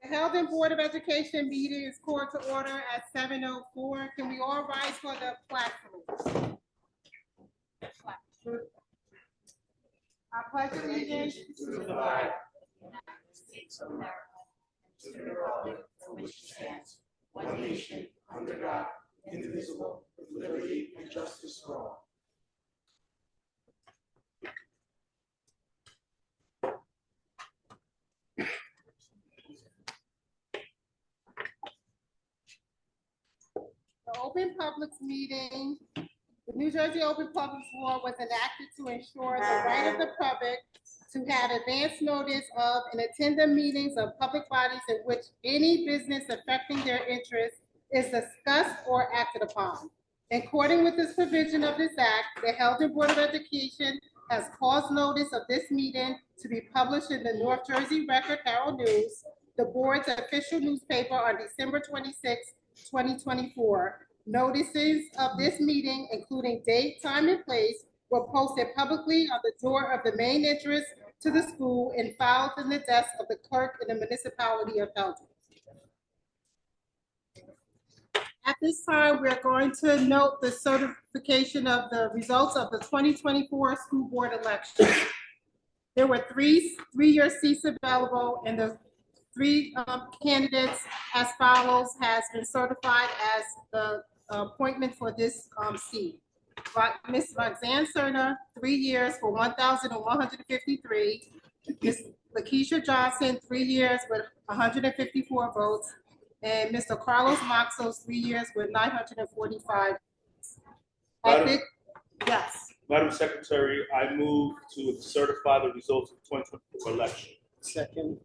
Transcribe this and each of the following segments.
The Heldon Board of Education meeting is called to order at 7:04. Can we all rise for the flag salute? I pledge allegiance to the flag of the United States of America, to the republic for which it stands, one nation, under God, indivisible, with liberty and justice for all. The Open Publics Meeting, the New Jersey Open Publics Law was enacted to ensure the right of the public to have advance notice of and attend the meetings of public bodies in which any business affecting their interests is discussed or acted upon. In accordance with this provision of this act, the Heldon Board of Education has caused notice of this meeting to be published in the North Jersey Record Herald News, the board's official newspaper, on December 26, 2024. Notices of this meeting, including date, time, and place, were posted publicly on the door of the main entrance to the school and filed in the desk of the clerk in the municipality of Heldon. At this time, we're going to note the certification of the results of the 2024 school board election. There were three-year seats available, and the three candidates as follows has been certified as the appointment for this seat. Ms. Roxanne Cerna, 3 years for 1,153. Ms. Lakeisha Johnson, 3 years with 154 votes. And Mr. Carlos Maxos, 3 years with 945. Yes. Madam Secretary, I move to certify the results of the 2024 election. Second.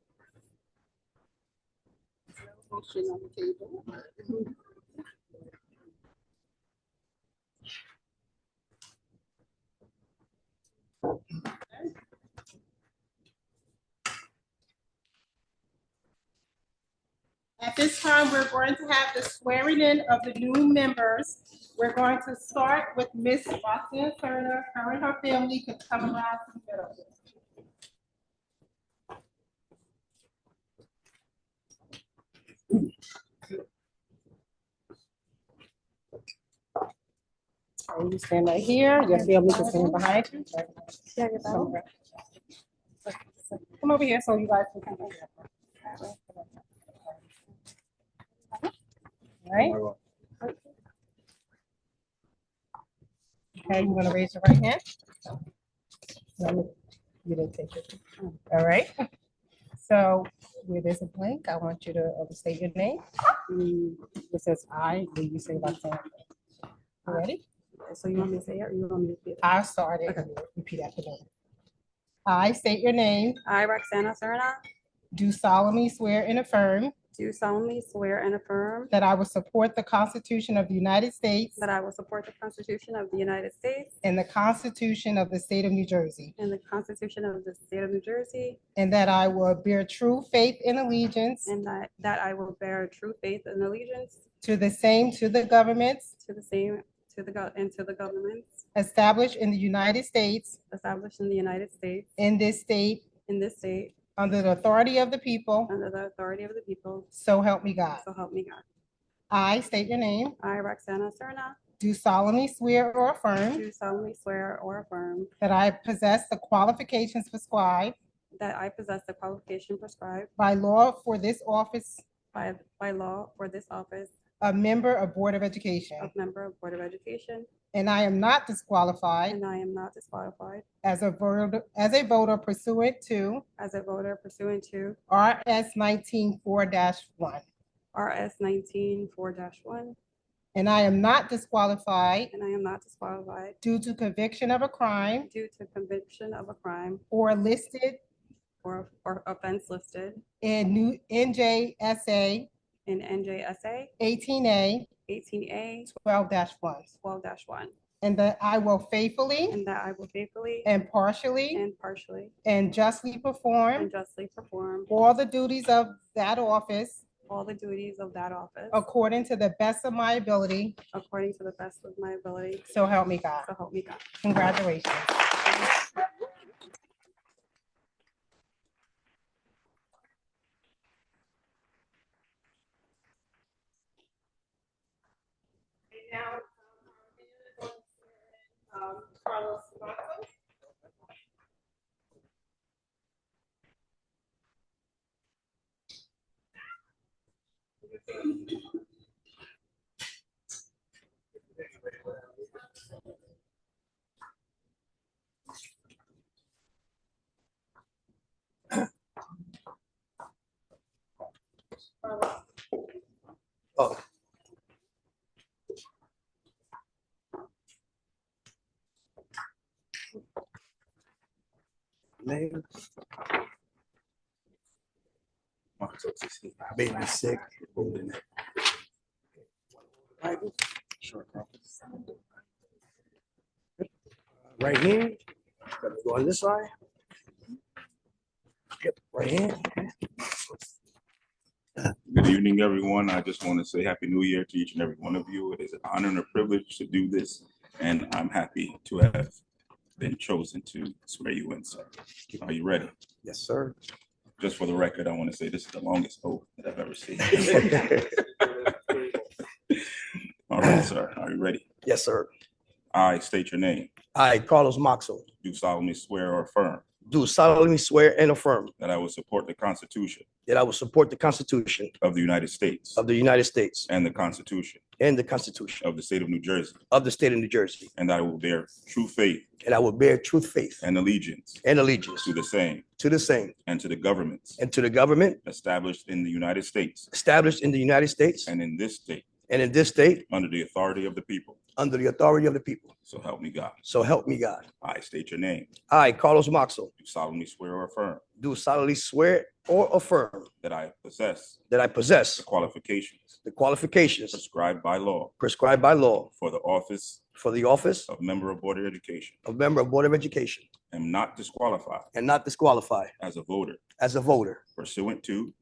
Motion on the table. At this time, we're going to have the swearing in of the new members. We're going to start with Ms. Roxanne Turner. Her and her family can come around to the middle. You stand right here. Your family can stand behind you. Come over here so you guys can come here. All right. Okay, you want to raise your right hand? No, you didn't take it. All right. So where there's a blank, I want you to state your name. It says I, then you say Roxanne. You ready? So you want me to say it or you want me to repeat it? I'll start it. Okay. Repeat after me. I state your name. I, Roxana Serna, Do solemnly swear and affirm do solemnly swear and affirm that I will support the Constitution of the United States that I will support the Constitution of the United States and the Constitution of the State of New Jersey, and the Constitution of the State of New Jersey, and that I will bear true faith and allegiance and that I will bear true faith and allegiance to the same, to the governments to the same, to the governments established in the United States, established in the United States, in this state, under the authority of the people, under the authority of the people, so help me God. so help me God. I state your name. I, Roxana Serna, Do solemnly swear or affirm do solemnly swear or affirm that I possess the qualifications prescribed that I possess the qualification prescribed by law for this office by law for this office of member of Board of Education, of member of Board of Education, and I am not disqualified and I am not disqualified as a voter pursuant to as a voter pursuant to RS 19-4-1, RS 19-4-1, and I am not disqualified and I am not disqualified due to conviction of a crime due to conviction of a crime or listed or offense listed in new NJSA in NJSA 18A 18A 12-1, 12-1, and that I will faithfully and that I will faithfully and partially and justly perform perform all the duties of that office all the duties of that office according to the best of my ability. according to the best of my ability. So help me God. So help me God. Congratulations. Carlos Marco. Oh. Name. Baby sick. Holding it. Bible. Sure. Right hand. Gotta go on this side. Yep, right hand. Good evening, everyone. I just want to say Happy New Year to each and every one of you. It is an honor and a privilege to do this, and I'm happy to have been chosen to swear you in, sir. Are you ready? Yes, sir. Just for the record, I want to say this is the longest oath that I've ever seen. All right, sir. Are you ready? Yes, sir. I state your name. I, Carlos Moxo, Do solemnly swear or affirm do solemnly swear and affirm that I will support the Constitution that I will support the Constitution of the United States of the United States and the Constitution and the Constitution of the State of New Jersey, of the State of New Jersey, and that I will bear true faith and I will bear true faith and allegiance and allegiance to the same to the same and to the governments and to the government established in the United States established in the United States and in this state and in this state under the authority of the people. under the authority of the people. So help me God. So help me God. I state your name. I, Carlos Moxo, Do solemnly swear or affirm do solemnly swear or affirm that I possess that I possess the qualifications the qualifications prescribed by law prescribed by law for the office for the office of member of Board of Education, of member of Board of Education, am not disqualified and not disqualified as a voter as a voter pursuant to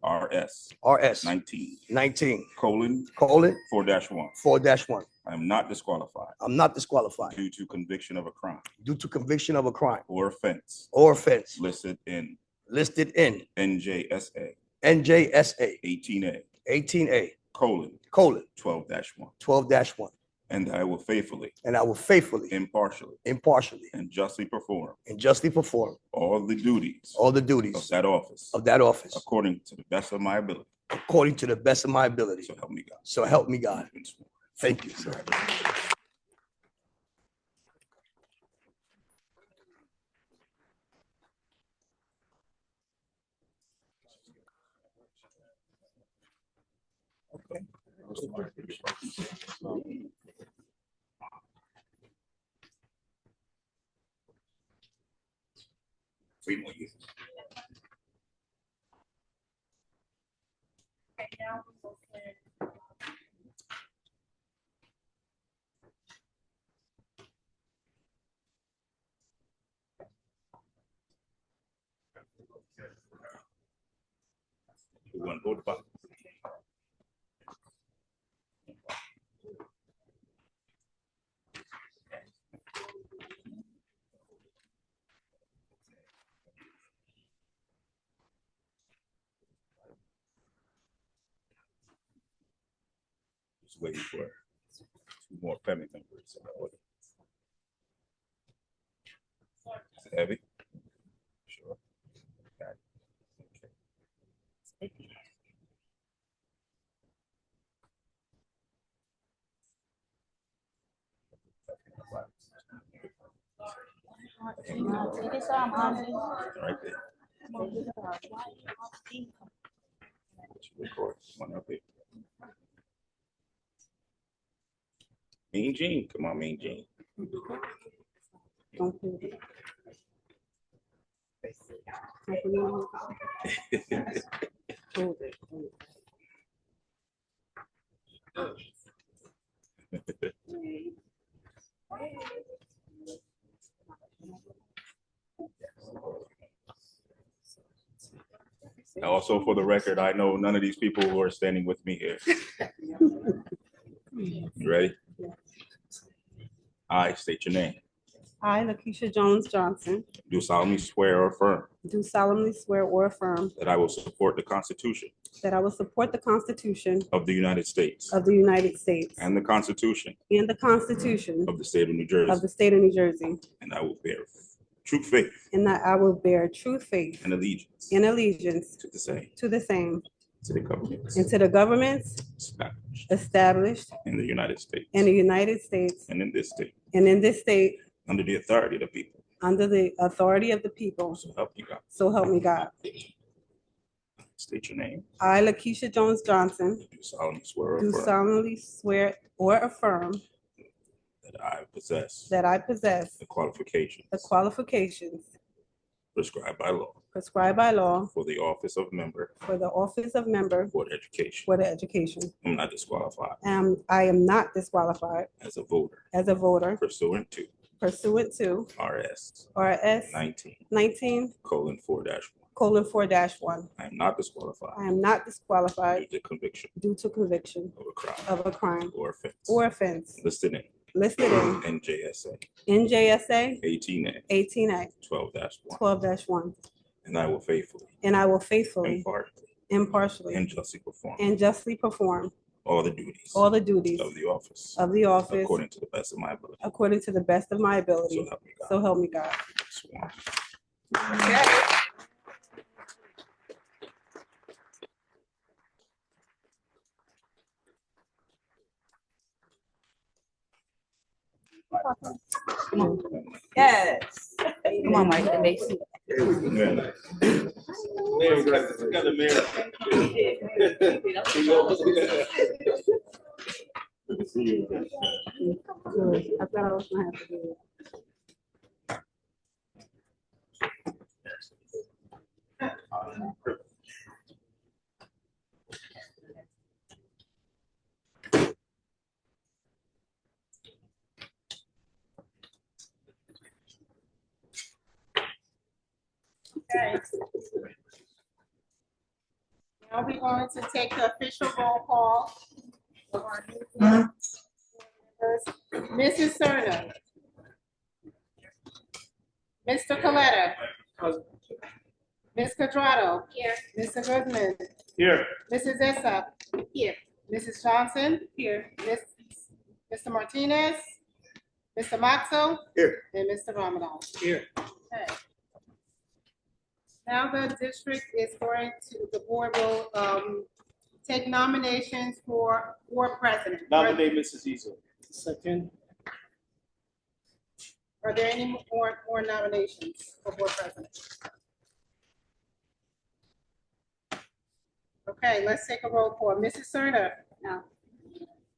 RS RS 19:4-1. 19:4-1. I am not disqualified I'm not disqualified due to conviction of a crime due to conviction of a crime or offense or offense listed in listed in NJSA NJSA 18A 18A:12-1, 12-1, and that I will faithfully, and I will faithfully, impartially, impartially, and justly perform and justly perform all the duties all the of duties that office of that office according to the best of my ability. according to the best of my ability. So help me God. So help me God. You've been sworn. Thank you, sir. Okay. 3 more years. Okay, now we will send We want to vote about. Just waiting for 2 more family members. Is it heavy? Sure. Got it. Okay. Right there. Record. One up here. Mean Gene, come on, Mean Gene. Also, for the record, I know none of these people who are standing with me here. You ready? I state your name. I, Lakeisha Jones Johnson, do solemnly swear or affirm do solemnly swear or affirm that I will support the Constitution that I will support the Constitution of the United States of the United States and the Constitution and the Constitution of the State of New of Jersey, the State of New Jersey, and I will bear true faith and that I will bear true faith and allegiance and allegiance to the same, to the same, to the governments and to the governments established established in the United States in the United States and in this state, and in this state, under the authority of the people. under the authority of the people. So help you God. So help me God. State your name. I, Lakeisha Jones Johnson, Do solemnly swear or do affirm solemnly swear or affirm that I possess that I possess the qualifications the qualifications prescribed by law prescribed by law for the office of member for the office of member Board of Education. for the education. I'm not disqualified And I am not disqualified as a voter as a voter pursuant to pursuant to RS RS 19:4-1. 19:4-1. I am not disqualified I am not disqualified due to conviction due to conviction of a crime of a crime or offense or offense listed in listed in NJSA NJSA 18A 18A 12-1, 12-1. and I will faithfully, And I will faithfully, impartially, impartially, and justly perform all the duties of the office according to the best of my ability. according to the best of my ability. So help me God. So help me God. Sworn. Yes. Come on, Mike, it makes you. Yeah. Mayor, we got the mayor. Good to see you. I thought I was gonna have to do it. Okay. Now we're going to take the official roll call of our new board members. Mrs. Serna. Mr. Coletta. Ms. Quadrado. Here. Mr. Goodman. Here. Mrs. Issa. Here. Mrs. Johnson. Here. Mr. Martinez. Mr. Maxwell. Here. And Mr. Ramadan. Here. Okay. Now the district is going to, the board will take nominations for board president. Nominate Mrs. Easel. Second. Are there any more nominations for board president? Okay, let's take a roll call. Mrs. Serna? No.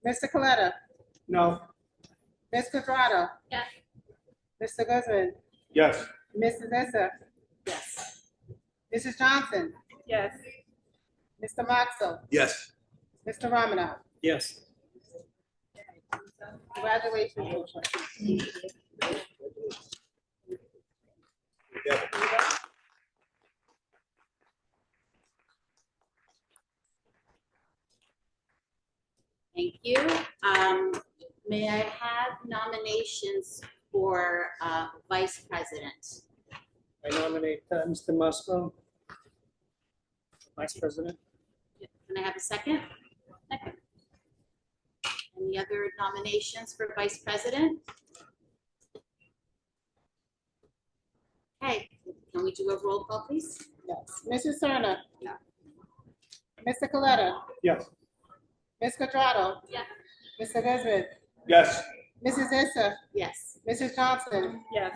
Mr. Coletta? No. Ms. Quadrado? Yes. Mr. Guzman? Yes. Mrs. Issa? Yes. Mrs. Johnson? Yes. Mr. Maxwell? Yes. Mr. Ramadan? Yes. Congratulations. Thank you. May I have nominations for vice president? I nominate Mr. Musco, Vice President. Can I have a second? Second. Any other nominations for vice president? Okay, can we do a roll call, please? Yes. Mrs. Serna? No. Mr. Coletta? Yes. Ms. Quadrado? Yes. Mr. Guzman? Yes. Mrs. Issa? Yes. Mrs. Johnson? Yes.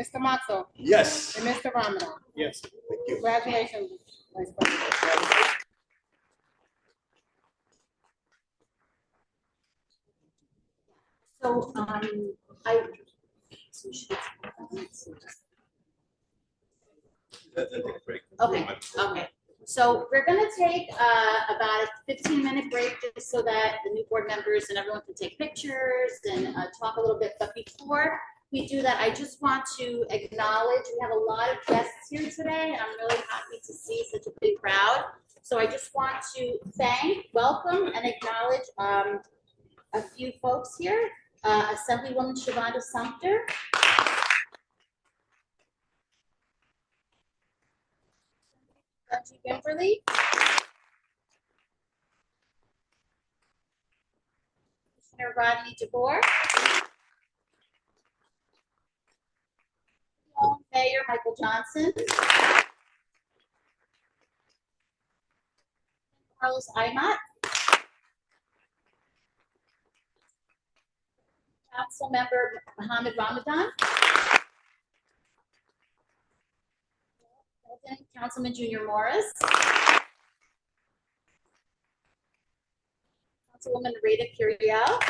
Mr. Maxwell? Yes. And Mr. Ramadan? Yes. Thank you. Congratulations, Vice President. So, Okay, okay. So we're gonna take about a 15-minute break just so that the new board members and everyone can take pictures and talk a little bit. But before we do that, I just want to acknowledge, we have a lot of guests here today, and I'm really happy to see such a big crowd. So I just want to thank, welcome, and acknowledge a few folks here. Assemblywoman Shavonda Sumter, Angie Gimberly. Commissioner Rodney DeBoer. Mayor Michael Johnson. Carlos Imott. Council Member Mohammed Ramadan. Councilman Junior Morris. Councilwoman Rita Curiel.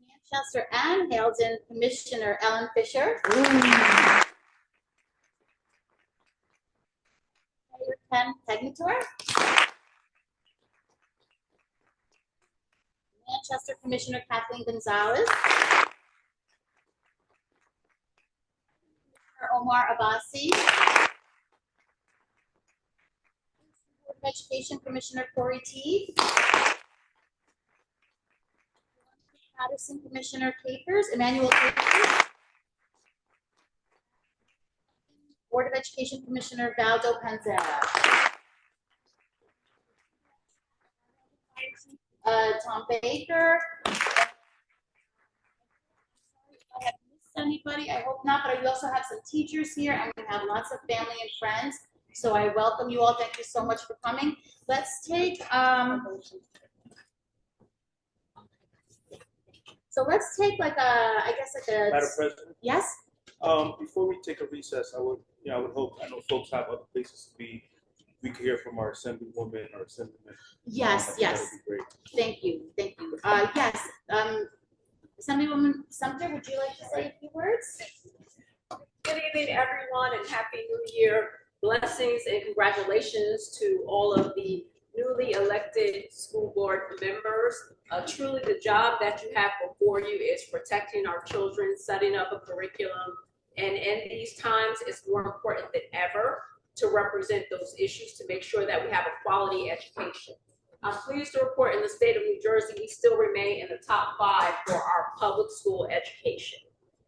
Manchester and Haledon Commissioner Ellen Fisher. Mayor Ken Tegnator. Manchester Commissioner Kathleen Gonzalez. Commissioner Omar Abbasi. Board of Education Commissioner Corey T. Patterson Commissioner Capers, Emmanuel Capers. Board of Education Commissioner Valdo Panzera. Tom Baker. I have missed anybody, I hope not, but we also have some teachers here and we have lots of family and friends. So I welcome you all. Thank you so much for coming. Let's take, so let's take like a, I guess like a. Madam President, Yes? before we take a recess, I would hope, I know folks have other places to be. We could hear from our Assemblywoman or Assemblyman. Yes, yes. That would be great. Thank you, thank you. Yes, Assemblywoman Sumter, would you like to say a few words? Good evening, everyone, and Happy New Year. Blessings and congratulations to all of the newly elected school board members. Truly, the job that you have before you is protecting our children, setting up a curriculum, and in these times, it's more important than ever to represent those issues to make sure that we have a quality education. I'm pleased to report in the state of New Jersey, we still remain in the top 5 for our public school education.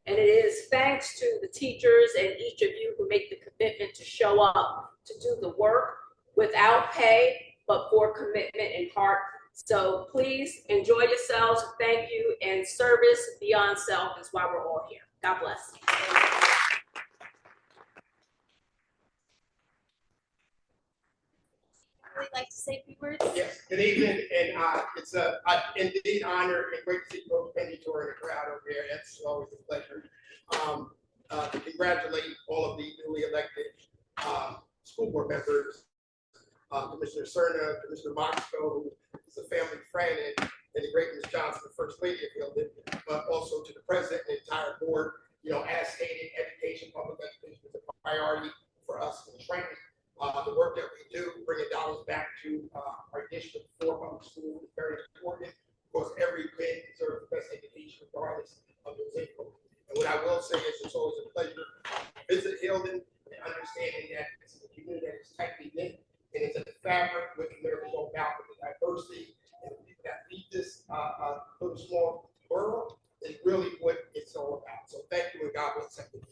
And it is thanks to the teachers and each of you who make the commitment to show up, to do the work without pay, but for commitment and heart. So please enjoy yourselves. Thank you. And service beyond self is why we're all here. God bless. Would you like to say a few words? Yes, good evening, and it's a indeed honor and great to see both Penny Tor in the crowd over here. That's always a pleasure. To congratulate all of the newly elected school board members, Commissioner Cerna, Commissioner Moxco, who is a family friend, and the great Ms. Johnson, the First Lady of Haledon, but also to the President and the entire board. You know, as stated, education, public education is a priority for us in training. The work that we do, bringing dollars back to our District 4 public school is very important because every kid deserves the best education regardless of their zip code. And what I will say is it's always a pleasure to visit Haledon and understanding that this is a community that is tightly knit and it's a fabric with America's all about with the diversity and the people that lead this little small world is really what it's all about. So thank you and God bless everyone.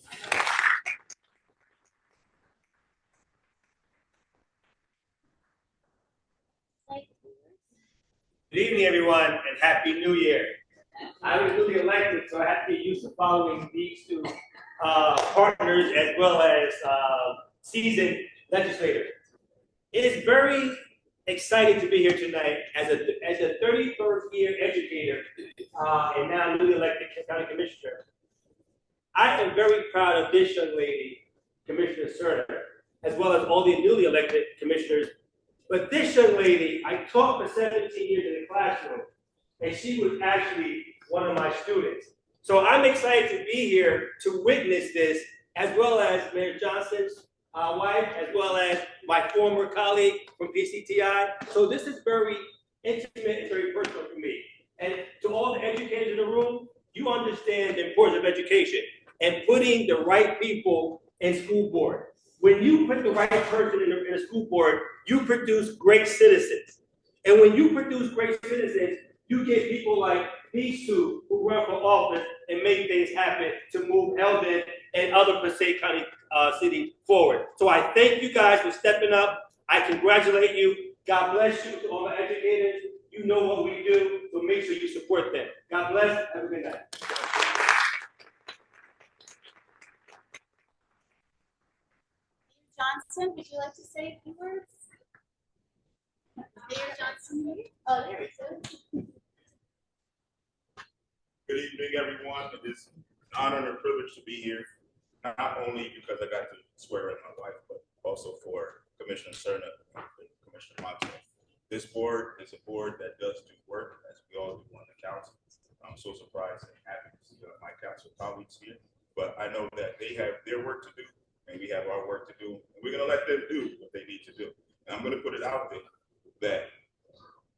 Good evening, everyone, and Happy New Year. I was newly elected, so I have to get used to following these two partners as well as seasoned legislators. It is very exciting to be here tonight as a 31st year educator and now newly elected county commissioner. I am very proud of this young lady, Commissioner Cerna, as well as all the newly elected commissioners. But this young lady, I taught for 17 years in the classroom, and she was actually one of my students. So I'm excited to be here to witness this, as well as Mayor Johnson's wife, as well as my former colleague from PCTI. So this is very intimate and very personal for me. And to all the educators in the room, you understand the importance of education and putting the right people in school board. When you put the right person in a school board, you produce great citizens. And when you produce great citizens, you get people like these two who run for office and make things happen to move Haledon and other Passaic County city forward. So I thank you guys for stepping up. I congratulate you. God bless you to all the educators. You know what we do, so make sure you support them. God bless. Have a good night. Johnson, would you like to say a few words? Mayor Johnson? Oh, there we go. Good evening, everyone. It is an honor and a privilege to be here, not only because I got to swear in my wife, but also for Commissioner Cerna and Commissioner Montes. This board is a board that does do work, as we all do on the council. I'm so surprised and happy to see my council colleagues here, but I know that they have their work to do, and we have our work to do, and we're gonna let them do what they need to do. And I'm gonna put it out there that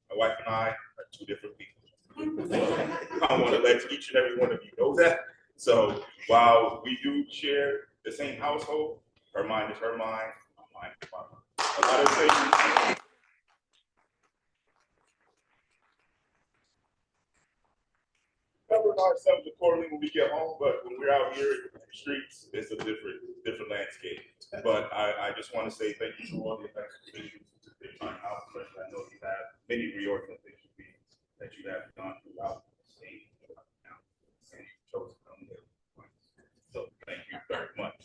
my wife and I are two different people. I want to let each and every one of you know that. So while we do share the same household, her mind is her mind, my mind is my mind. A lot of things. Cover ourselves accordingly when we get home, but when we're out here in the streets, it's a different landscape. But I just want to say thank you to all the elected officials that are out there. I know you have many reorganization meetings that you have done throughout the state, and you chose to come here. So thank you very much.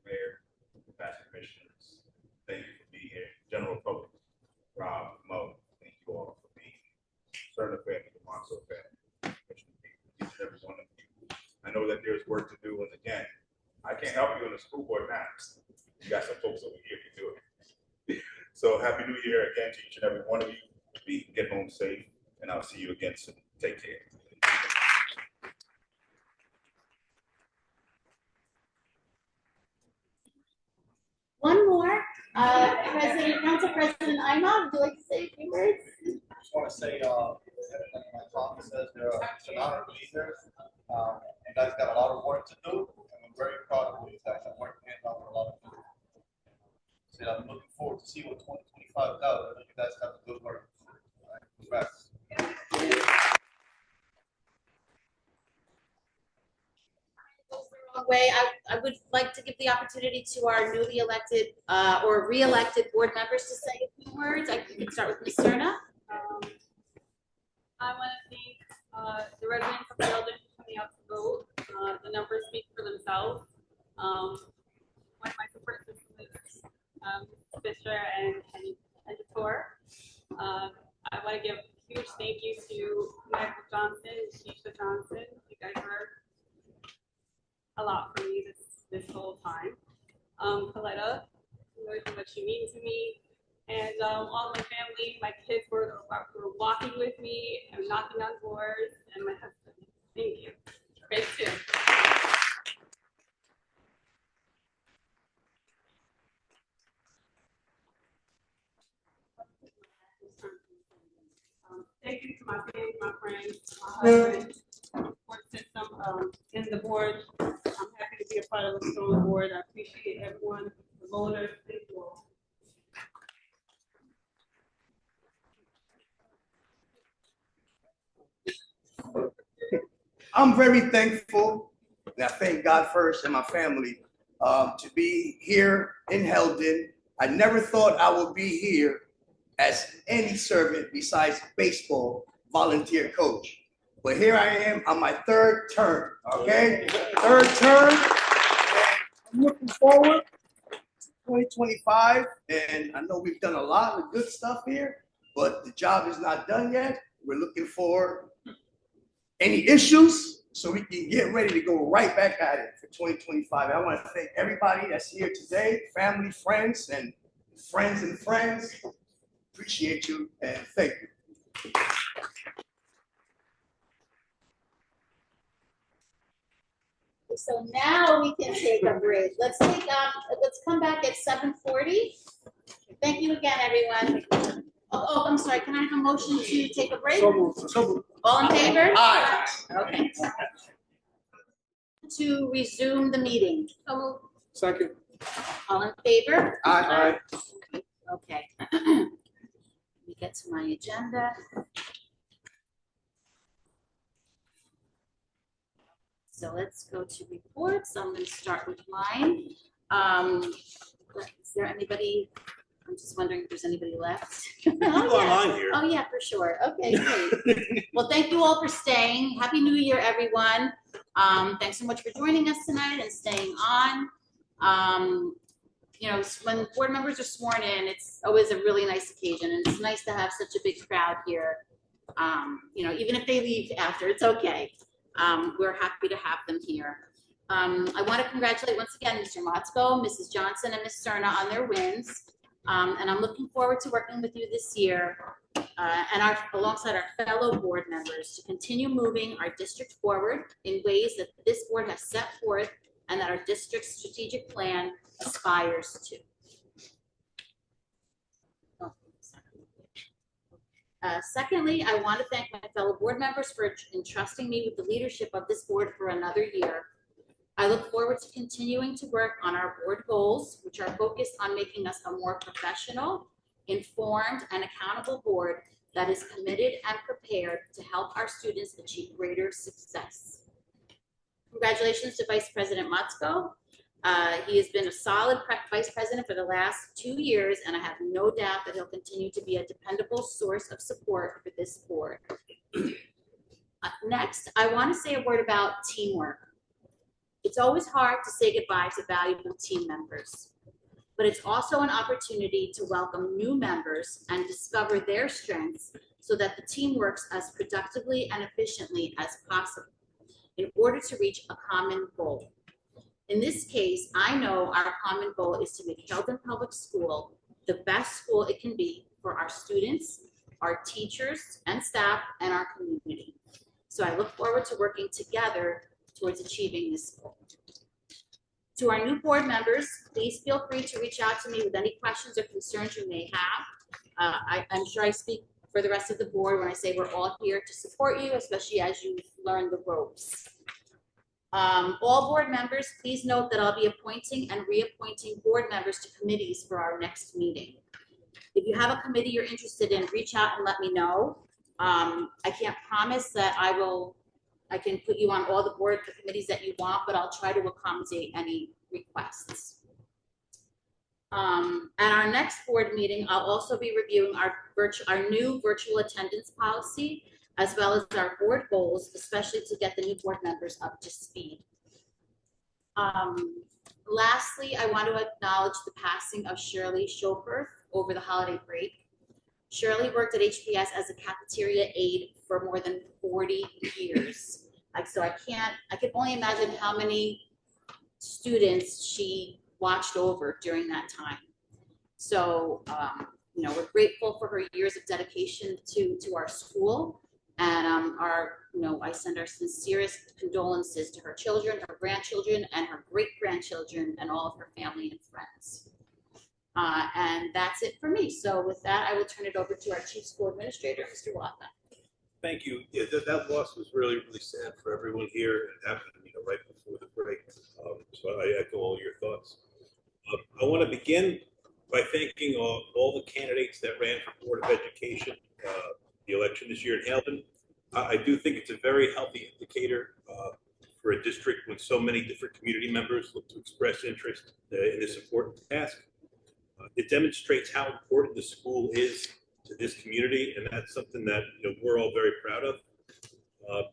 Mayor, past commissioners, thank you for being here. General public, Rob, Mo, thank you all for being here. Certain family, the Monso family, each and every one of you. I know that there's work to do, and again, I can't help you on the school board now. You got some folks over here to do it. So happy New Year again to each and every one of you. Get home safe, and I'll see you again soon. Take care. One more, Council President Ima, would you like to say a few words? I just want to say, like my father says, it's an honor to be here. You guys got a lot of work to do, and I'm very proud of you guys. I'm working on a lot of things. So I'm looking forward to see what 2025 does. You guys have a good work. Congrats. Way, I would like to give the opportunity to our newly elected or re-elected board members to say a few words. I can start with Ms. Cerna. I want to thank the residents of Belden for coming out to vote. The numbers speak for themselves. One of my support systems is Fisher and Tor. I want to give a huge thank you to Michael Johnson and Keisha Johnson. You guys are a lot for me this whole time. Coletta, knows how much you mean to me. And all my family, my kids were walking with me and knocking on doors, and my husband. Thank you. Great too. Thank you to my family, my friends, my husband, support system in the board. I'm happy to be a part of the strong board. I appreciate everyone, the voters, thank you all. I'm very thankful, and I thank God first and my family to be here in Helden. I never thought I would be here as any servant besides baseball volunteer coach. But here I am on my third term, okay? Third term. I'm looking forward to 2025, and I know we've done a lot of good stuff here, but the job is not done yet. We're looking for any issues so we can get ready to go right back at it for 2025. I want to thank everybody that's here today, family, friends, and friends. Appreciate you and thank you. So now we can take a break. Let's come back at 7:40. Thank you again, everyone. Oh, I'm sorry. Can I have a motion to take a break? So moved. All in favor? Aye. Okay. To resume the meeting. Second. All in favor? Aye. Okay. Let me get to my agenda. So let's go to reports. I'm going to start with mine. Is there anybody? I'm just wondering if there's anybody left. People Oh, yeah. online here. Oh, yeah, for sure. Okay, great. Well, thank you all for staying. Happy New Year, everyone. Thanks so much for joining us tonight and staying on. You know, when board members are sworn in, it's always a really nice occasion, and it's nice to have such a big crowd here. You know, even if they leave after, it's okay. We're happy to have them here. I want to congratulate once again Mr. Motzko, Mrs. Johnson, and Ms. Cerna on their wins. And I'm looking forward to working with you this year and alongside our fellow board members to continue moving our district forward in ways that this board has set forth and that our district's strategic plan aspires to. Secondly, I want to thank my fellow board members for entrusting me with the leadership of this board for another year. I look forward to continuing to work on our board goals, which are focused on making us a more professional, informed, and accountable board that is committed and prepared to help our students achieve greater success. Congratulations to Vice President Motzko. He has been a solid vice president for the last 2 years, and I have no doubt that he'll continue to be a dependable source of support for this board. Next, I want to say a word about teamwork. It's always hard to say goodbye to valuable team members, but it's also an opportunity to welcome new members and discover their strengths so that the team works as productively and efficiently as possible in order to reach a common goal. In this case, I know our common goal is to make Sheldon Public School the best school it can be for our students, our teachers and staff, and our community. So I look forward to working together towards achieving this goal. To our new board members, please feel free to reach out to me with any questions or concerns you may have. I'm sure I speak for the rest of the board when I say we're all here to support you, especially as you learn the ropes. All board members, please note that I'll be appointing and reappointing board members to committees for our next meeting. If you have a committee you're interested in, reach out and let me know. I can't promise that I can put you on all the committees that you want, but I'll try to accommodate any requests. At our next board meeting, I'll also be reviewing our new virtual attendance policy, as well as our board goals, especially to get the new board members up to speed. Lastly, I want to acknowledge the passing of Shirley Schoper over the holiday break. Shirley worked at HPS as a cafeteria aide for more than 40 years. So I can only imagine how many students she watched over during that time. So, you know, we're grateful for her years of dedication to our school, and I send our sincerest condolences to her children, her grandchildren, and her great-grandchildren, and all of her family and friends. And that's it for me. So with that, I will turn it over to our Chief School Administrator, Mr. Walker. Thank you. Yeah, that loss was really, really sad for everyone here. It happened, right before the break. So I echo all your thoughts. I want to begin by thanking all the candidates that ran for Board of Education, the election this year in Haledon. I do think it's a very healthy indicator for a district when so many different community members look to express interest in this important task. It demonstrates how important the school is to this community, and that's something that we're all very proud of.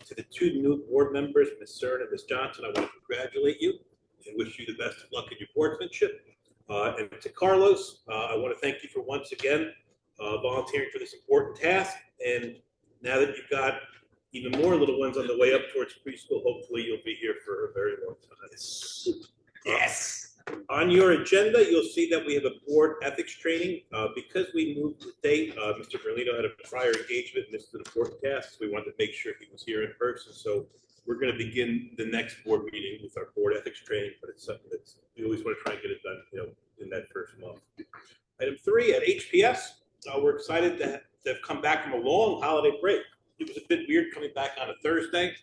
To the two new board members, Ms. Cerna and Ms. Johnson, I want to congratulate you and wish you the best of luck in your boardsmanship. And to Carlos, I want to thank you for once again volunteering for this important task. And now that you've got even more little ones on the way up towards preschool, hopefully you'll be here for a very long time. Yes. On your agenda, you'll see that we have a board ethics training. Because we moved the date, Mr. Merlino had a prior engagement and this is an important task. We wanted to make sure he was here in person. So we're going to begin the next board meeting with our board ethics training, but it's something that's, we always want to try and get it done, in that first month. Item 3 at HPS, we're excited to have come back from a long holiday break. It was a bit weird coming back on a Thursday,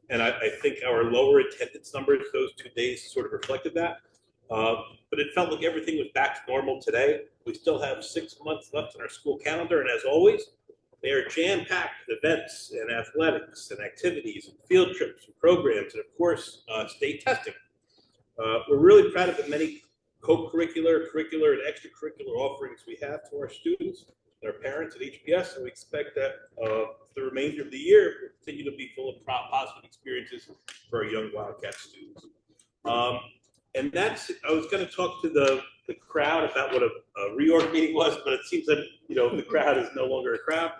and I think our lower attendance numbers those 2 days sort of reflected that. But it felt like everything was back to normal today. We still have 6 months left in our school calendar, and as always, They are jam-packed with events and athletics and activities and field trips and programs and of course, state testing. We're really proud of the many co-curricular, curricular, and extracurricular offerings we have to our students and our parents at HPS, and we expect that the remainder of the year will continue to be full of positive experiences for our young Wildcat students. And that's, I was going to talk to the crowd about what a reorg meeting was, but it seems that, the crowd is no longer a crowd.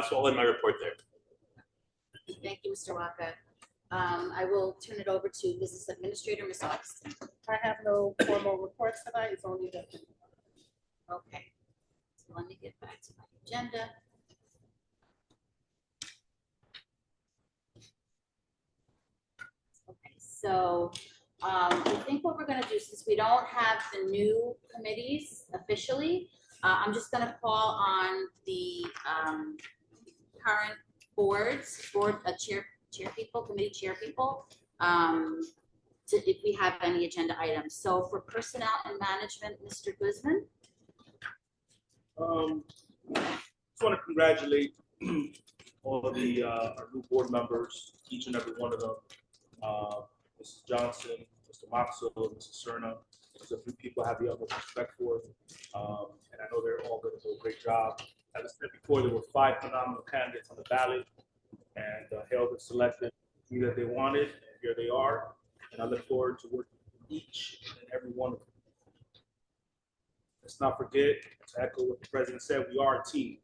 So I'll end my report there. Thank you, Mr. Waka. I will turn it over to Business Administrator, Ms. Augustine. I have no formal reports tonight, it's only the. Okay, so let me get back to my agenda. Okay, so I think what we're going to do, since we don't have the new committees officially, I'm just going to call on the current chair people, committee chair people, if we have any agenda items. So for personnel and management, Mr. Guzman. Just want to congratulate all of the our new board members, each and every one of them. Mrs. Johnson, Mr. Moxell, Mrs. Cerna. There's a few people I have the utmost respect for, and I know they're all going to do a great job. As I said before, there were 5 phenomenal candidates on the ballot, and held and selected either they wanted, and here they are. And I look forward to working with each and every one of them. Let's not forget, to echo what the president said, we are a team.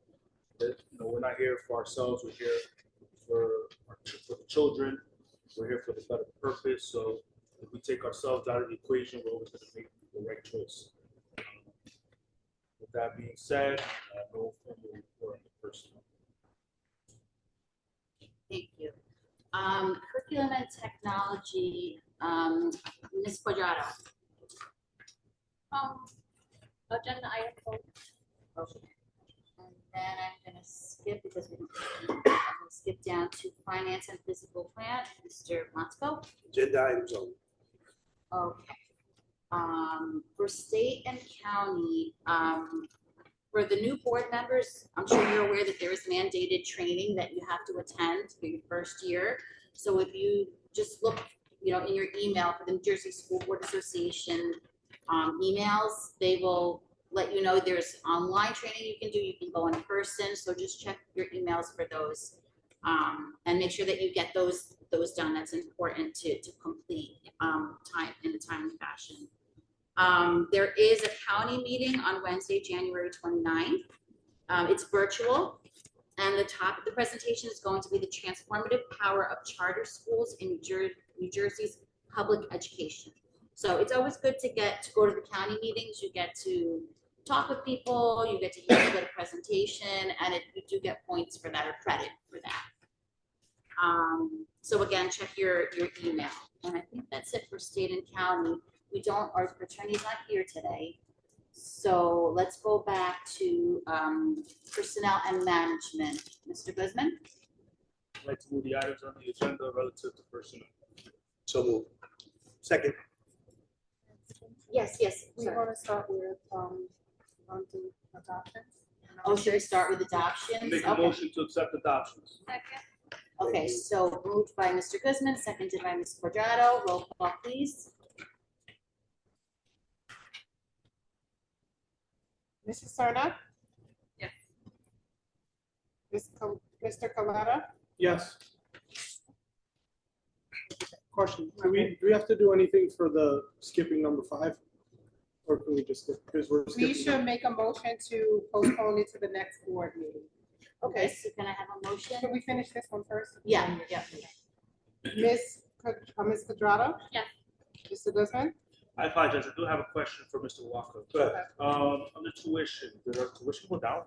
That, we're not here for ourselves, we're here for the children, we're here for the better purpose. So if we take ourselves out of the equation, we're always going to make the right choice. With that being said, no formal report on the person. Thank you. Curriculum and technology, Ms. Quadrado. Agenda item. Okay. And then I'm going to skip because I'm going to skip down to finance and physical plant, Mr. Motzko. Agenda items only. Okay. For state and county, for the new board members, I'm sure you're aware that there is mandated training that you have to attend for your first year. So if you just look, in your email for the New Jersey School Board Association emails, they will let you know there's online training you can do. You can go in person. So just check your emails for those and make sure that you get those done. That's important to complete in a timely fashion. There is a county meeting on Wednesday, January 29th. It's virtual, and the top of the presentation is going to be the transformative power of charter schools in New Jersey's public education. So it's always good to go to the county meetings. You get to talk with people, you get to hear a presentation, and you do get points for that or credit for that. So again, check your email. And I think that's it for state and county. Our attorney's not here today. So let's go back to personnel and management. Mr. Guzman? I'd like to move the items on the agenda relative to personnel. So moved. Second. Yes. We want to start with, on the adoptions. Oh, should we start with adoptions? Make a Okay. motion to accept adoptions. Okay, so moved by Mr. Guzman, seconded by Ms. Quadrado. Roll call, please. Mrs. Cerna? Yes. Mr. Coletta? Yes. Question, do we have to do anything for the skipping number 5? Or can we just, because we're skipping? We should make a motion to postpone it to the next board meeting. Okay, so can I have a motion? Can we finish this one first? Yeah. Ms. Quadrado? Yes. Mr. Guzman? I apologize. I do have a question for Mr. Walker. Go ahead. On the tuition, did our tuition go down?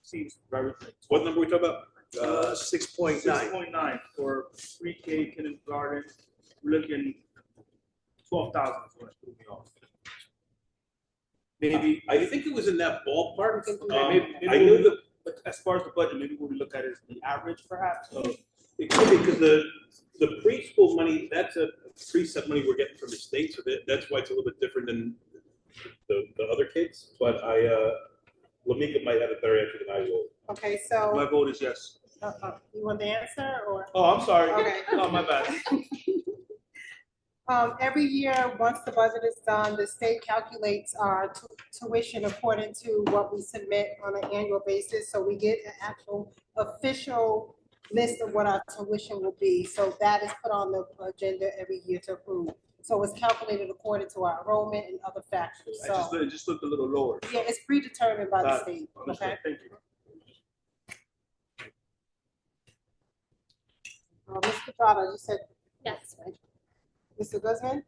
Seems very. What number are we talking about? 6.9. 6.9 for pre-K, kindergarten. We're looking 12,000 is what threw me off. Maybe I think it was in that ballpark. maybe I knew that but as far as the budget, maybe what we look at is the average, perhaps. it could be because the preschool money, that's a preset money we're getting from the state, so that's why it's a little bit different than the other kids. But Lamika might have a better answer than I will Okay, My so, vote is yes. you want the answer or? Oh, I'm sorry. Okay. Oh, my bad. Every year, once the budget is done, the state calculates our tuition according to what we submit on an annual basis. So we get an actual official list of what our tuition will be. So that is put on the agenda every year to approve. So it's calculated according to our enrollment and other factors. So, It just looked a little lower. yeah, it's predetermined by the Got it. state, Understood. okay? Thank you. Mr. Prada, you said Yes. right? Mr. Guzman,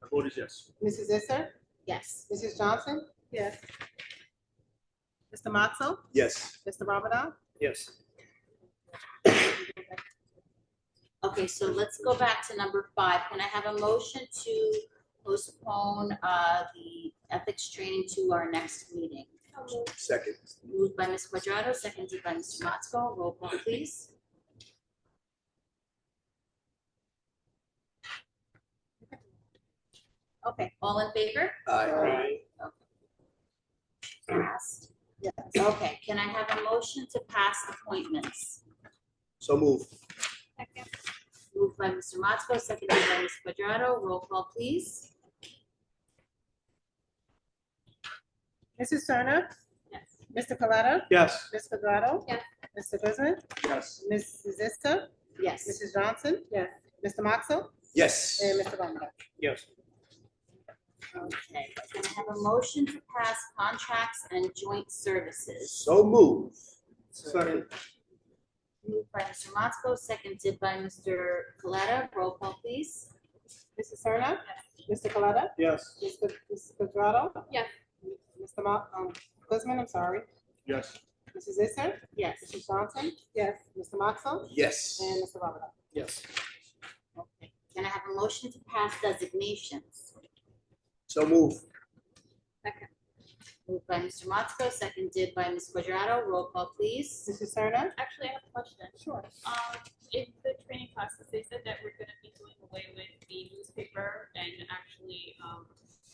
My vote is yes. Mrs. Isser, Yes. Mrs. Johnson? Yes. Mr. Matzo, Yes. Mr. Ramadan? Yes. Okay, so let's go back to number 5. Can I have a motion to postpone the ethics training to our next meeting? Second. Moved by Ms. Quadrado, seconded by Mr. Motzko. Roll call, please. Okay, all in favor? Aye. Passed. Yes. Okay, can I have a motion to pass appointments? So move. Moved by Mr. Motzko, seconded by Ms. Quadrado. Roll call, please. Mrs. Turner, Yes. Mr. Coletta, Yes. Ms. Quadrado? Yes. Mr. Guzman, Yes. Mrs. Isser, Yes. Mrs. Johnson? Yes. Mr. Matzo? Yes. And Mr. Ramadan? Yes. Okay, can I have a motion to pass contracts and joint services? So move. Second. Moved by Mr. Motzko, seconded by Mr. Coletta. Roll call, please. Mrs. Turner? Mr. Coletta? Yes. Mrs. Quadrado? Yes. Mr. Guzman, I'm sorry. Yes. Mrs. Isser? Yes. Mrs. Johnson? Yes. Mr. Matzo? Yes. And Mr. Ramadan? Yes. Okay, can I have a motion to pass designations? So move. Moved by Mr. Motzko, seconded by Ms. Quadrado. Roll call, please. Mrs. Turner? Actually, I have a question. Sure. In the training classes, they said that we're gonna be doing away with the newspaper and actually,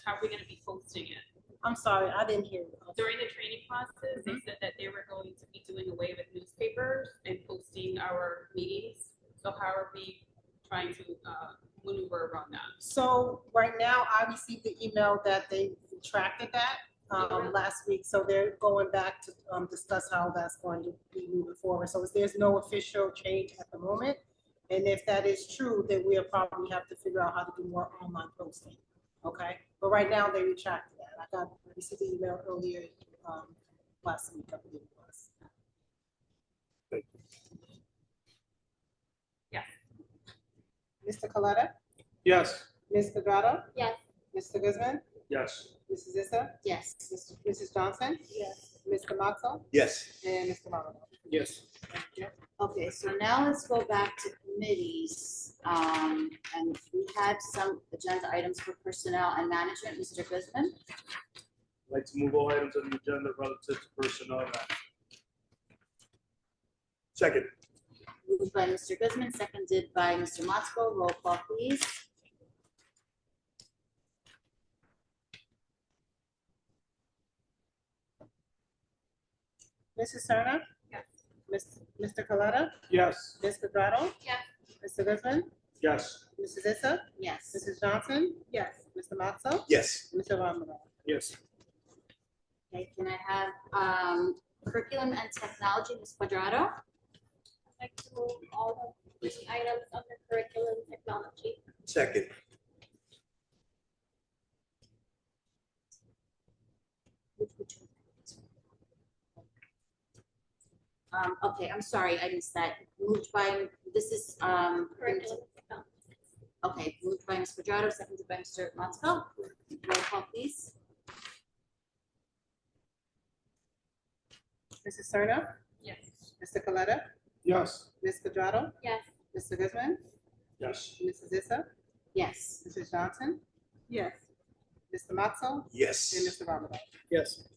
how are we gonna be posting it? I'm sorry, I didn't hear you. During the training classes, they said that they were going to be doing away with newspapers and posting our meetings. So how are we trying to, maneuver around that? So right now, I received the email that they retracted that last week. So they're going back to discuss how that's going to be moving forward. So there's no official change at the moment. And if that is true, then we'll probably have to figure out how to do more online posting. Okay, but right now they retracted that. I received the email earlier last week, I believe it was. Yes. Mr. Coletta, Yes. Ms. Quadrado, Yes. Mr. Guzman, Yes. Mrs. Issa, Yes. Mrs. Johnson? Yes. Mr. Matzo? Yes. And Mr. Ramadan? Yes. Okay, so now let's go back to committees. And we had some agenda items for personnel and management. Mr. Guzman? I'd like to move all items on the agenda relative to personnel matters. Second. Moved by Mr. Guzman, seconded by Mr. Motzko. Roll call, please. Mrs. Turner? Yes. Mr. Coletta? Yes. Ms. Quadrado? Yes. Mr. Guzman? Yes. Mrs. Issa? Yes. Mrs. Johnson? Yes. Mr. Matzo? Yes. Mr. Ramadan? Yes. Okay, can I have curriculum and technology, Ms. Quadrado? I'd like to move all of the items under curriculum technology. Second. Okay, I'm sorry, I missed that. Moved by, this is, Curriculum technology. okay, moved by Ms. Quadrado, seconded by Mr. Motzko. Roll call, please. Mrs. Turner? Yes. Mr. Coletta? Yes. Ms. Quadrado? Yes. Mr. Guzman? Yes. Mrs. Issa? Yes. Mrs. Johnson? Yes. Mr. Matzo? Yes. And Mr. Ramadan? Yes.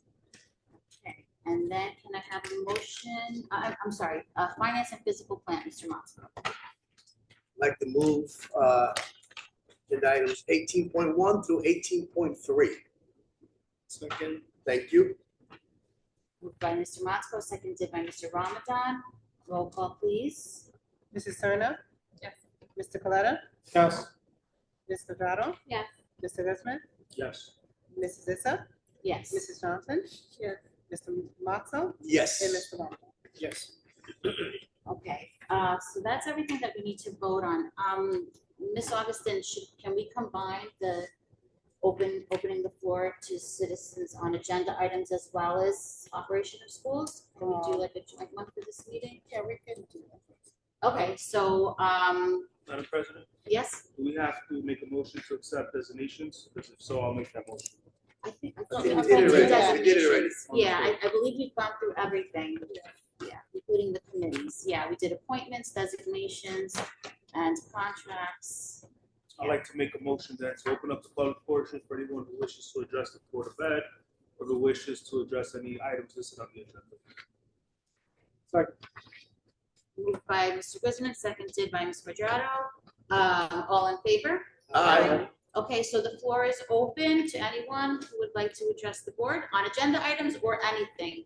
Okay, and then can I have a motion, I'm sorry, finance and physical plant, Mr. Motzko. I'd like to move agenda items 18.1 through 18.3. Second. Thank you. Moved by Mr. Motzko, seconded by Mr. Ramadan. Roll call, please. Mrs. Serna? Yes. Mr. Coletta? Yes. Ms. Quadrado? Yes. Mr. Desmond? Yes. Mrs. Issa? Yes. Mrs. Johnson? Yes. Mr. Matzo? Yes. And Mr. Wong? Yes. Okay, so that's everything that we need to vote on. Ms. Augustin, can we combine the opening the floor to citizens on agenda items as well as operation of schools? Can we do like a joint one for this meeting? Yeah, we can do that. Okay, so, Madam President, yes, do we have to make a motion to accept designations? Because if so, I'll make that motion. I think. I think we did it already. We did it already. Yeah, I believe we've gone through everything. Yeah, including the committees. Yeah, we did appointments, designations, and contracts. I'd like to make a motion then to open up the public portion for anyone who wishes to address the Board of Ed or who wishes to address any items listed on the agenda. Second. Moved by Mr. Guzman, seconded by Ms. Quadrado. All in favor? Aye. Okay, so the floor is open to anyone who would like to address the board on agenda items or anything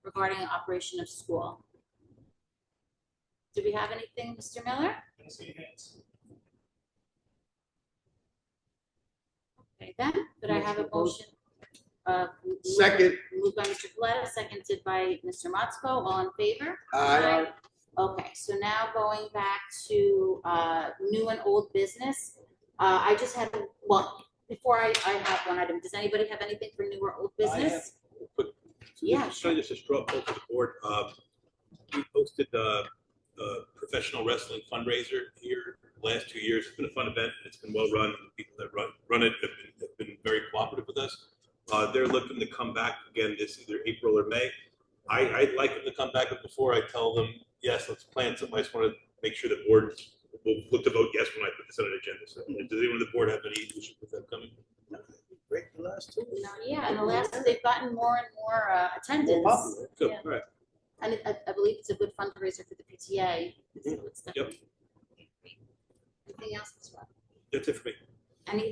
regarding operation of school. Do we have anything, Mr. Miller? Okay, then, could I have a motion? Second. Moved by Mr. Coletta, seconded by Mr. Motzko. All in favor? Aye. Okay, so now going back to new and old business. I just had, well, before I have one item, does anybody have anything for new or old business? Yeah, Can I just straw poll to the board? We hosted a professional wrestling fundraiser here the last 2 years. It's been a fun event. It's been well run. The people that run it have been very cooperative with us. They're looking to come back again this either April or May. I'd like them to come back, but before I tell them, yes, let's plan something, I just want to make sure the board will look to vote yes when I put this on an agenda. So does anyone on the board have any issues with them coming? Great, the last two. No, yeah, and the last, they've gotten more and more attendance. Good, Yeah. all right. And I believe it's a good fundraiser for the PTA. So it's definitely. Anything else as well? That's it for me.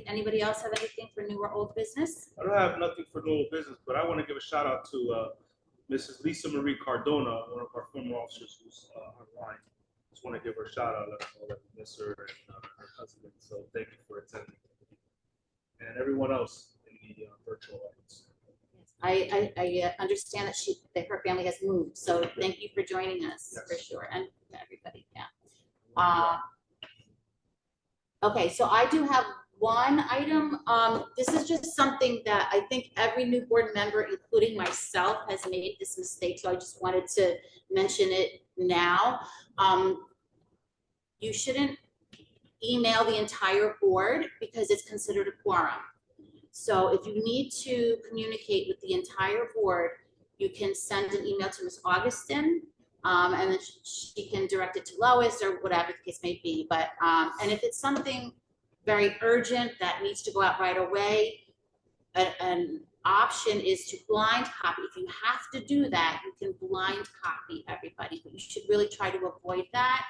Anybody else have anything for new or old business? I don't have nothing for normal business, but I want to give a shout out to Mrs. Lisa Marie Cardona, one of our former officers who's online. Just want to give her a shout out, let her know that we miss her and her husband. So thank you for attending. And everyone else in the virtual audience. I understand that her family has moved, so thank you for joining us, Yes. for sure, and to everybody, yeah. Okay, so I do have one item. This is just something that I think every new board member, including myself, has made this mistake, so I just wanted to mention it now. You shouldn't email the entire board because it's considered a quorum. So if you need to communicate with the entire board, you can send an email to Ms. Augustin, and then she can direct it to Lois or whatever the case may be. But, and if it's something very urgent that needs to go out right away, an option is to blind copy. If you have to do that, you can blind copy everybody, but you should really try to avoid that.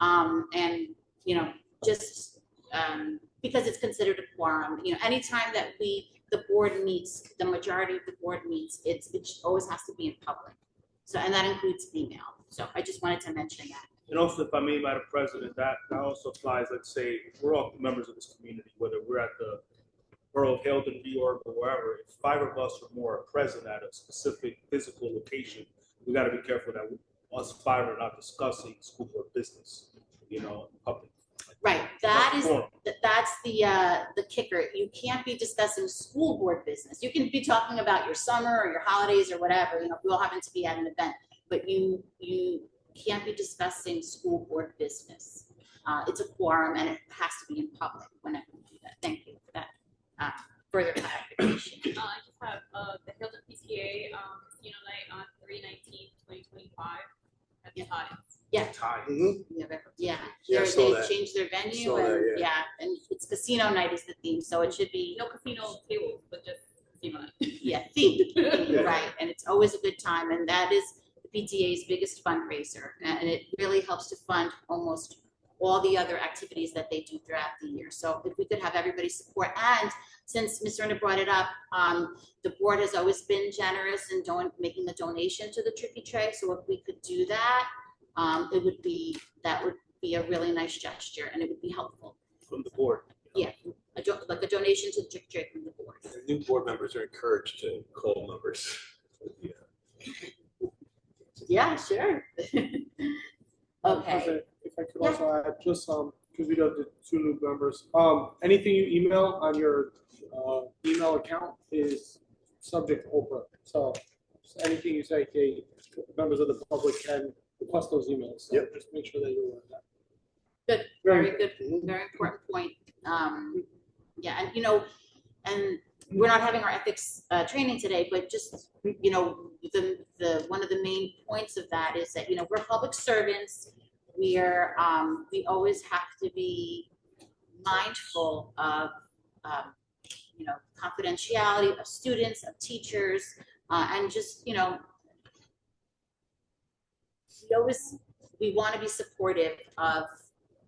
And, you know, just because it's considered a quorum, you know, anytime that the board meets, the majority of the board meets, it always has to be in public. So, and that includes email. So I just wanted to mention that. And also, if I may, Madam President, that also applies, let's say, we're all members of this community, whether we're at the Borough of Haledon, New York, or wherever, if 5 of us or more are present at a specific physical location, we gotta be careful that us 5 are not discussing school board business, you know, in public. Right, that's the kicker. You can't be discussing school board business. You can be talking about your summer or your holidays or whatever, you know, if we all happen to be at an event, but you can't be discussing school board business. It's a quorum and it has to be in public whenever you do that. Thank you for that further clarification. I just have the Hilton PTA casino night on 3/19/2025 at the Tides. Yeah. Yeah, they changed their venue and yeah, and it's casino night is the theme, so it should be. No casino tables, but just casino night. Yeah, themed, right, and it's always a good time, and that is the PTA's biggest fundraiser, and it really helps to fund almost all the other activities that they do throughout the year. So if we could have everybody support, and since Ms. Serna brought it up, the board has always been generous in making the donation to the tricky tray. So if we could do that, that would be a really nice gesture, and it would be helpful. From the board. Yeah, like a donation to the tricky tray from the board. And new board members are encouraged to call numbers. Yeah. Yeah, sure. Okay. If I could also add, just, because we got the 2 new members, anything you email on your, email account is subject to Oprah. So anything you say, hey, members of the public can request those emails. So just make sure that you're aware of that. Good, very good, very important point. Yeah, and and we're not having our ethics training today, but just, the one of the main points of that is that, we're public servants. We always have to be mindful of, confidentiality of students, of teachers, and just, we want to be supportive of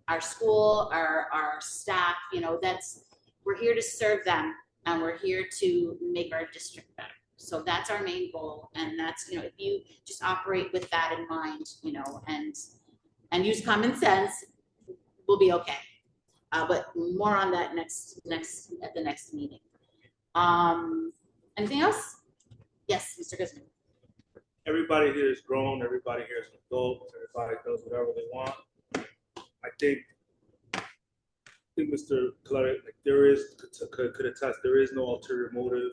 our school, our staff, we're here to serve them, and we're here to make our district better. So that's our main goal. And that's, if you just operate with that in mind, and use common sense, we'll be okay. But more on that at the next meeting. Anything else? Yes, Mr. Guzman. Everybody here is grown, everybody here is an adult, everybody does whatever they want. I think Mr. Clutter, could attest, there is no ulterior motive.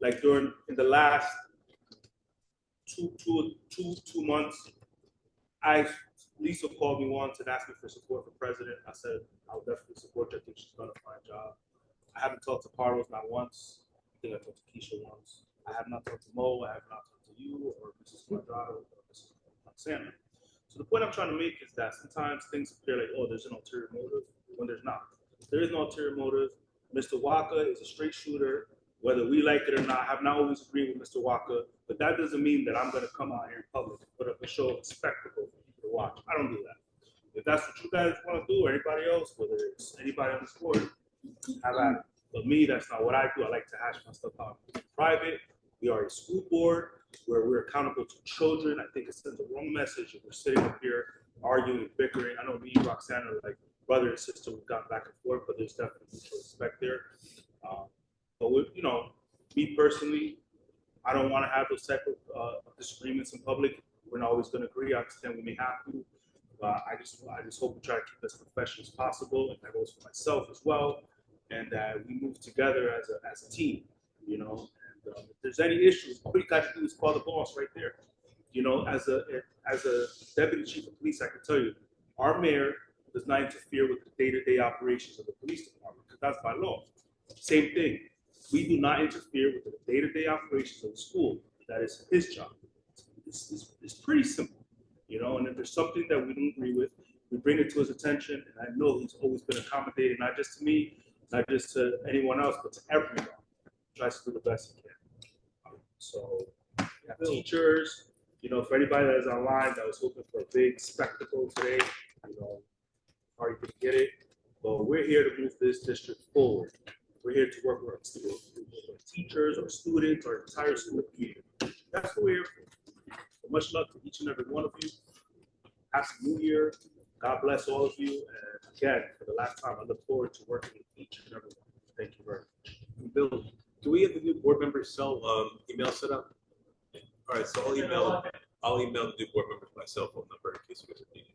Like in the last two months, Lisa called me once and asked me for support for president. I said, I'll definitely support her. I think she's done a fine job. I haven't talked to Carlos not once. I think I talked to Keisha once. I have not talked to Mo. I have not talked to you or Mrs. Quadrado or Mrs. Sandman. So the point I'm trying to make is that sometimes things appear like, oh, there's an ulterior motive, when there's not. There is no ulterior motive. Mr. Walker is a straight shooter, whether we like it or not. I have not always agreed with Mr. Walker, but that doesn't mean that I'm going to come out here in public and put up a show of spectacle for people to watch. I don't do that. If that's what you guys want to do, or anybody else, whether it's anybody on this board, have at it. But me, that's not what I do. I like to hash my stuff out in private. We are a school board where we're accountable to children. I think it sends the wrong message if we're sitting up here arguing and bickering. I know me and Roxanne are like brother and sister. We've gone back and forth, but there's definitely mutual respect there. But with, me personally, I don't want to have those type of disagreements in public. We're not always going to agree. I understand we may have to. I just hope we try to keep as professional as possible, and that goes for myself as well. And that we move together as a team, And if there's any issues, all you got to do is call the boss right there. As a deputy chief of police, I can tell you, our mayor does not interfere with the day-to-day operations of the police department, because that's by law. Same thing. We do not interfere with the day-to-day operations of the school. That is his job. It's pretty simple, And if there's something that we don't agree with, we bring it to his attention. And I know he's always been accommodating, not just to me, not just to anyone else, but to everyone. He tries to do the best he can. So we have teachers, for anybody that is online that was hoping for a big spectacle today, sorry you couldn't get it, but we're here to move this district forward. We're here to work with our teachers, our students, our entire school community. That's what we're here for. So much luck to each and every one of you. Happy New Year. God bless all of you. And again, for the last time, I look forward to working with each and every one. Thank you very much. Bill, do we have the new board members' cell email set up? All right, so I'll email the new board members my cell phone number in case you guys are needing.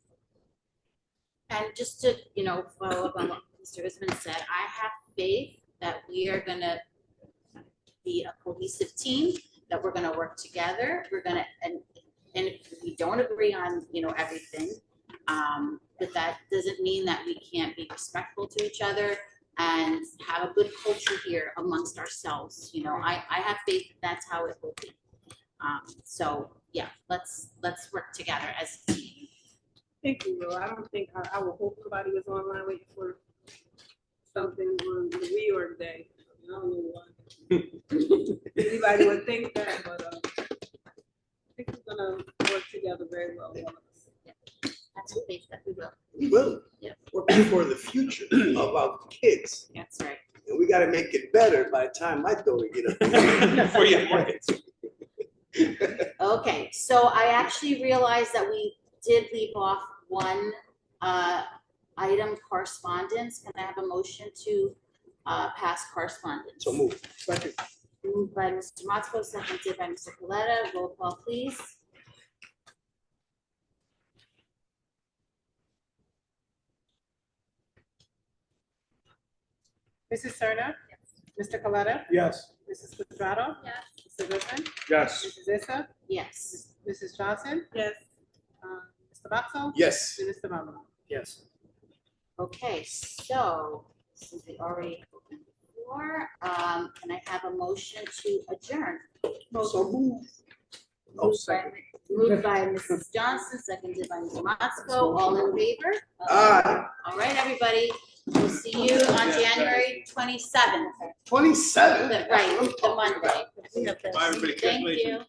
And just to, follow up on what Mr. Usman said, I have faith that we are going to be a cohesive team, that we're going to work together. We're going to, and if we don't agree on, everything, but that doesn't mean that we can't be respectful to each other and have a good culture here amongst ourselves. I have faith that's how it will be. So yeah, let's work together as a team. Thank you, Will. I don't think, I will hope nobody was online waiting for something on the reorg day. I don't know why. Anybody would think that, but I think we're gonna work together very well. That's what We will. Yeah. Working for the future of our kids. That's right. And we got gotta make it better by the time my daughter get up. Before you mark it. Okay, so I actually realized that we did leave off one item, correspondence. Can I have a motion to pass correspondence? So move. Second. Moved by Mr. Motzko, seconded by Mr. Coletta. Roll call, please. Mrs. Serna? Mr. Coletta? Yes. Mrs. Quadrado? Yes. Mr. Goodman? Yes. Mrs. Issa? Yes. Mrs. Johnson? Yes. Mr. Boxell? Yes. And Mr. Mamula? Yes. Okay, so since we already opened the floor, can I have a motion to adjourn? So move. Oh, second. Moved by Mrs. Johnson, seconded by Mr. Motzko. All in favor? Aye. All right, everybody. We'll see you on January 27th. 27. Right, the Monday. Bye, everybody. Thank you. Congratulations.